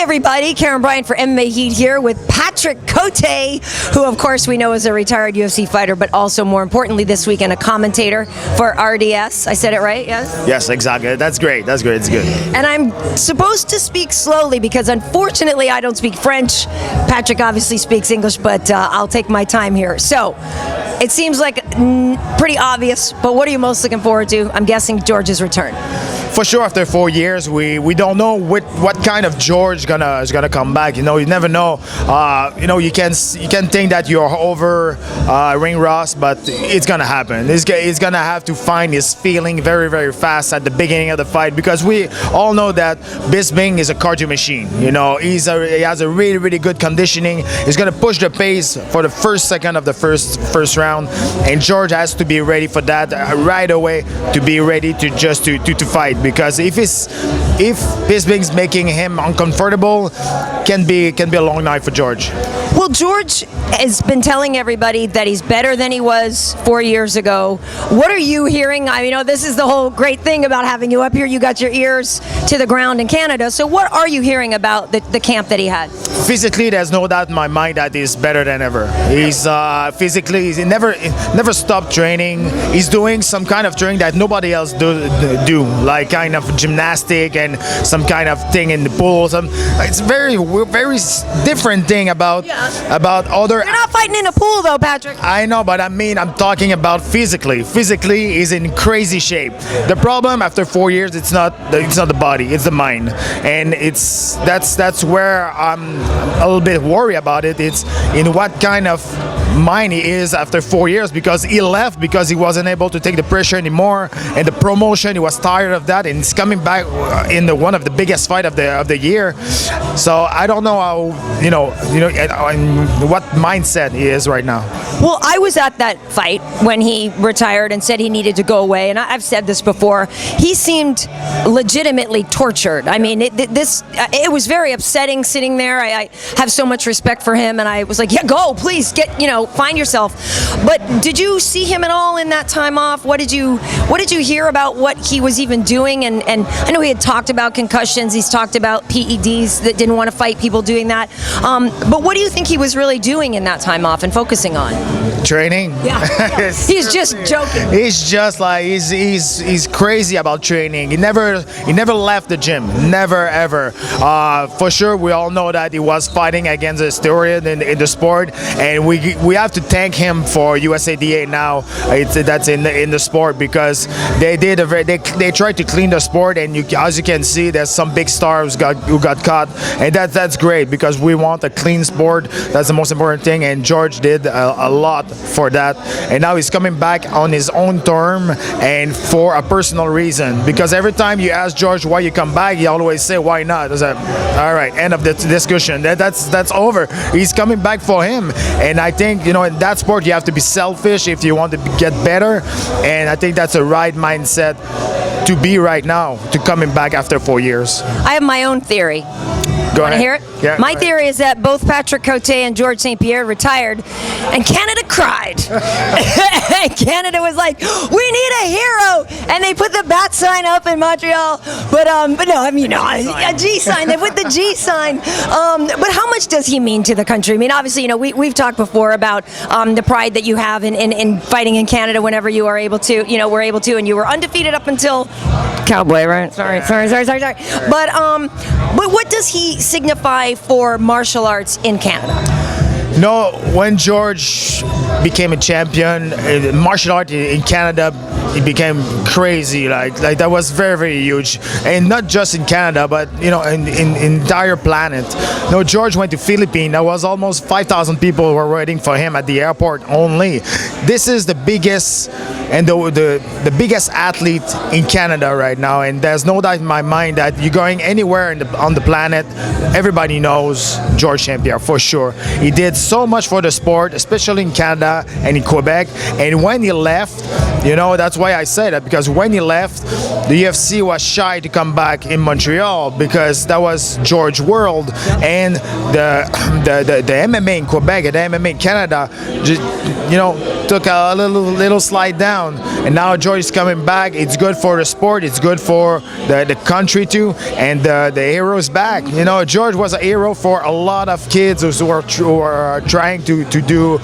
everybody, Karyn Bryant for MMA Heat here with Patrick Cote, who of course we know is a retired UFC fighter, but also more importantly this weekend a commentator for RDS. I said it right, yes? Yes, exactly. That's great. That's great. It's good. And I'm supposed to speak slowly because unfortunately I don't speak French. Patrick obviously speaks English, but I'll take my time here. So, it seems like pretty obvious, but what are you most looking forward to? I'm guessing George's return. For sure, after 4 years, we don't know what kind of George is gonna come back. You know, you never know. You know, you can think that you're over ring rust, but it's gonna happen. He's gonna have to find his feeling very, very fast at the beginning of the fight, because we all know that Bisping is a cardio machine. You know, he has a really, really good conditioning. He's gonna push the pace for the first second of the first round, and George has to be ready for that right away, to be ready to fight. Because if Bisping's making him uncomfortable, can be a long night for George. Well, George has been telling everybody that he's better than he was 4 years ago. What are you hearing? I mean, this is the whole great thing about having you up here. You got your ears to the ground in Canada. So what are you hearing about the camp that he had? Physically, there's no doubt in my mind that he's better than ever. He's physically, he never stopped training. He's doing some kind of training that nobody else do, like kind of gymnastic and some kind of thing in the pool. It's very different thing about other. You're not fighting in a pool though, Patrick. I know, but I mean, I'm talking about physically. Physically, he's in crazy shape. The problem after 4 years, it's not the body, it's the mind, and that's where I'm a little bit worried about it. It's in what kind of mind he is after 4 years, because he left because he wasn't able to take the pressure anymore, and the promotion, he was tired of that, and he's coming back in one of the biggest fight of the year. So I don't know how what mindset he is right now. Well, I was at that fight when he retired and said he needed to go away, and I've said this before. He seemed legitimately tortured. I mean, it was very upsetting sitting there. I have so much respect for him, and I was like, yeah, go, please, find yourself. But did you see him at all in that time off? What did you hear about what he was even doing? And I know he had talked about concussions. He's talked about PEDs, that didn't want to fight people doing that. But what do you think he was really doing in that time off and focusing on? Training. Yeah. He's just joking. He's just like he's crazy about training. He never left the gym. Never ever. For sure, we all know that he was fighting against a steroid in the sport, and we have to thank him for USADA now. That's in the sport, because they tried to clean the sport, and as you can see, there's some big stars who got caught, and that's great, because we want a clean sport. That's the most important thing, and George did a lot for that, and now he's coming back on his own term and for a personal reason. Because every time you ask George why you come back, he always say why not. It's like, all right, end of the discussion. That's over. He's coming back for him, and I think in that sport you have to be selfish if you want to get better, and I think that's a right mindset to be right now, to coming back after 4 years. I have my own theory. Go ahead. Want to hear it? Yeah, my theory is that both Patrick Cote and Georges St-Pierre retired, and Canada cried. Canada was like, "We need a hero," and they put the bat sign up in Montreal. But no, I mean, a G sign. They put the G sign. But how much does he mean to the country? I mean, obviously, we've talked before about the pride that you have in fighting in Canada whenever you are able to. Were able to, and you were undefeated up until Cowboy, right? Sorry. But what does he signify for martial arts in Canada? No, when George became a champion, martial art in Canada, it became crazy. Like that was very, very huge, and not just in Canada, but in entire planet. No, George went to Philippines. There was almost 5,000 people who were waiting for him at the airport only. This is the biggest and the biggest athlete in Canada right now, and there's no doubt in my mind that you're going anywhere on the planet, everybody knows Georges St-Pierre for sure. He did so much for the sport, especially in Canada and in Quebec. And when he left, that's why I say that, because when he left, the UFC was shy to come back in Montreal, because that was George World, and the MMA in Quebec and the MMA in Canada just, took a little slide down. down, and now George is coming back. It's good for the sport. It's good for the country too, and the hero is back. You know, George was a hero for a lot of kids who are trying to do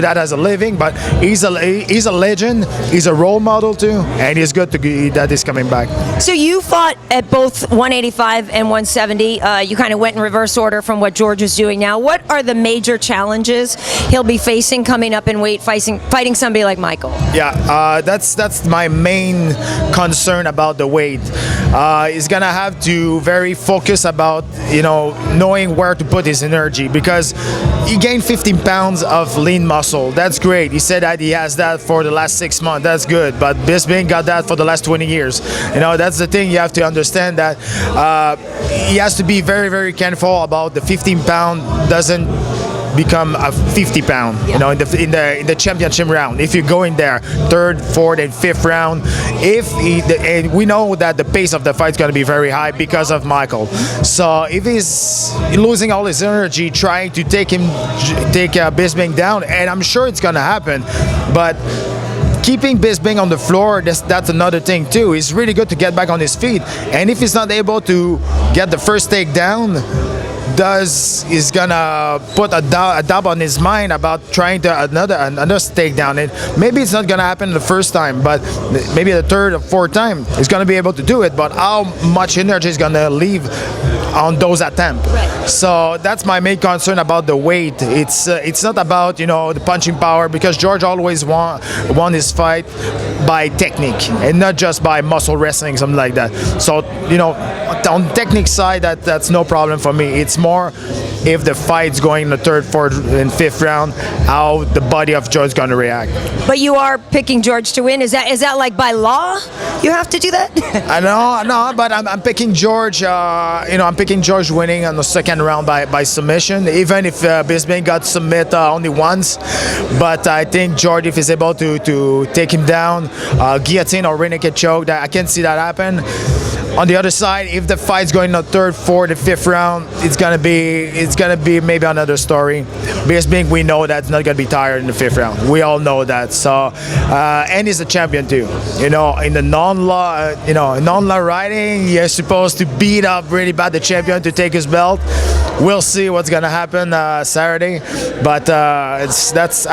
that as a living. But he's a legend. He's a role model too, and it's good that he's coming back. So you fought at both 185 and 170. You kind of went in reverse order from what George is doing now. What are the major challenges he'll be facing coming up in weight, fighting somebody like Michael? Yeah, that's my main concern about the weight. He's gonna have to very focus about, you know, knowing where to put his energy, because he gained 15 pounds of lean muscle. That's great. He said that he has that for the last 6 months. That's good. But Bisping got that for the last 20 years. You know, that's the thing. You have to understand that he has to be very, very careful about the 15-pound doesn't become a 50-pound. You know, in the championship round. If you go in there, third, fourth, and fifth round, and we know that the pace of the fight is going to be very high because of Michael. So if he's losing all his energy trying to take Bisping down, and I'm sure it's going to happen, but keeping Bisping on the floor, that's another thing too. It's really good to get back on his feet, and if he's not able to get the first takedown, is gonna put a doubt on his mind about trying to another takedown. And maybe it's not gonna happen the first time, but maybe the third or fourth time he's gonna be able to do it. But how much energy is gonna leave on those attempts? Right. So that's my main concern about the weight. It's not about, you know, the punching power, because George always won his fight by technique and not just by muscle wrestling, something like that. So, you know, on the technique side, that's no problem for me. It's more if the fight's going in the third, fourth, and fifth round, how the body of George is going to react. But you are picking George to win. Is that like by law? You have to do that? I know, no, but I'm picking George. You know, I'm picking George winning on the second round by submission, even if Bisping got submit only once. But I think George, if he's able to take him down, guillotine or rear naked choke, that I can see that happen. On the other side, if the fight's going in the third, fourth, and fifth round, it's gonna be maybe another story. Bisping, we know that's not gonna be tired in the fifth round. We all know that. So, and he's a champion too. You know, in the non-law riding, you're supposed to beat up really bad the champion to take his belt. We'll see what's gonna happen Saturday, but that's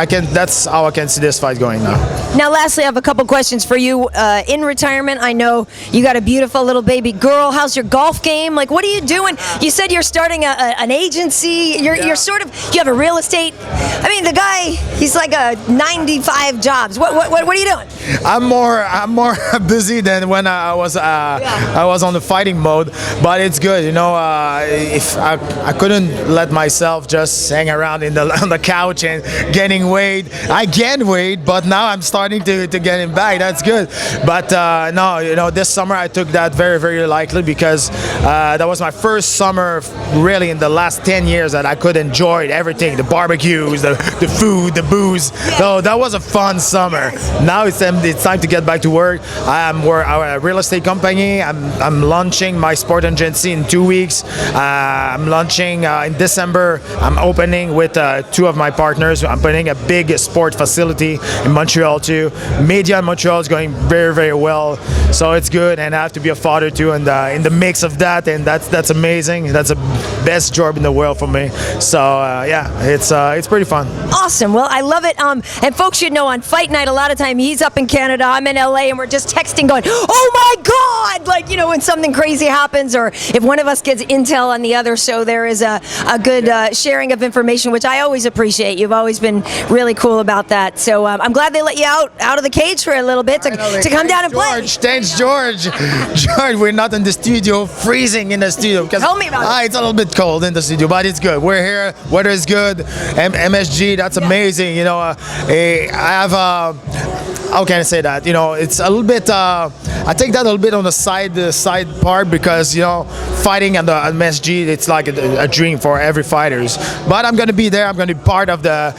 how I can see this fight going now. Now, lastly, I have a couple questions for you. In retirement, I know you got a beautiful little baby girl. How's your golf game? Like, what are you doing? You said you're starting an agency. You're sort of, you have a real estate. I mean, the guy, he's like a 95 jobs. What are you doing? I'm more busy than when I was on the fighting mode, but it's good. You know, if I couldn't let myself just hang around on the couch and gaining weight. I gained weight, but now I'm starting to get it back. That's good. But no, you know, this summer I took that very, very lightly, because that was my first summer really in the last 10 years that I could enjoy everything, the barbecues, the food, the booze. So that was a fun summer. Now it's time to get back to work. We're a real estate company. I'm launching my sport agency in 2 weeks. I'm launching in December. I'm opening with 2 of my partners. I'm putting a big sport facility in Montreal too. Media in Montreal is going very, very well. So it's good, and I have to be a father too, and in the mix of that, and that's amazing. That's the best job in the world for me. So yeah, it's pretty fun. Awesome. Well, I love it. And folks should know, on fight night, a lot of time he's up in Canada, I'm in LA, and we're just texting going, oh my God, like, you know, when something crazy happens, or if one of us gets intel on the other. So there is a good sharing of information, which I always appreciate. You've always been really cool about that. So I'm glad they let you out of the cage for a little bit to come down and play. Thanks, George. George, we're not in the studio, freezing in the studio. Tell me about it. It's a little bit cold in the studio, but it's good. We're here. Weather is good. MSG, that's amazing. You know, I have how can I say that? You know, it's a little bit. I take that a little bit on the side part, because, you know, fighting at the MSG, it's like a dream for every fighters. But I'm gonna be there. I'm gonna be part of the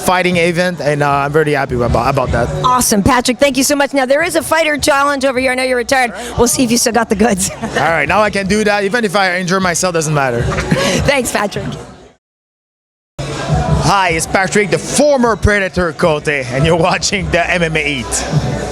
fighting event, and I'm very happy about that. Awesome, Patrick. Thank you so much. Now there is a fighter challenge over here. I know you're retired. We'll see if you still got the goods. All right, now I can do that. Even if I injure myself, doesn't matter. Thanks, Patrick. Hi, it's Patrick, the former Predator Cote, and you're watching the MMA H.E.A.T.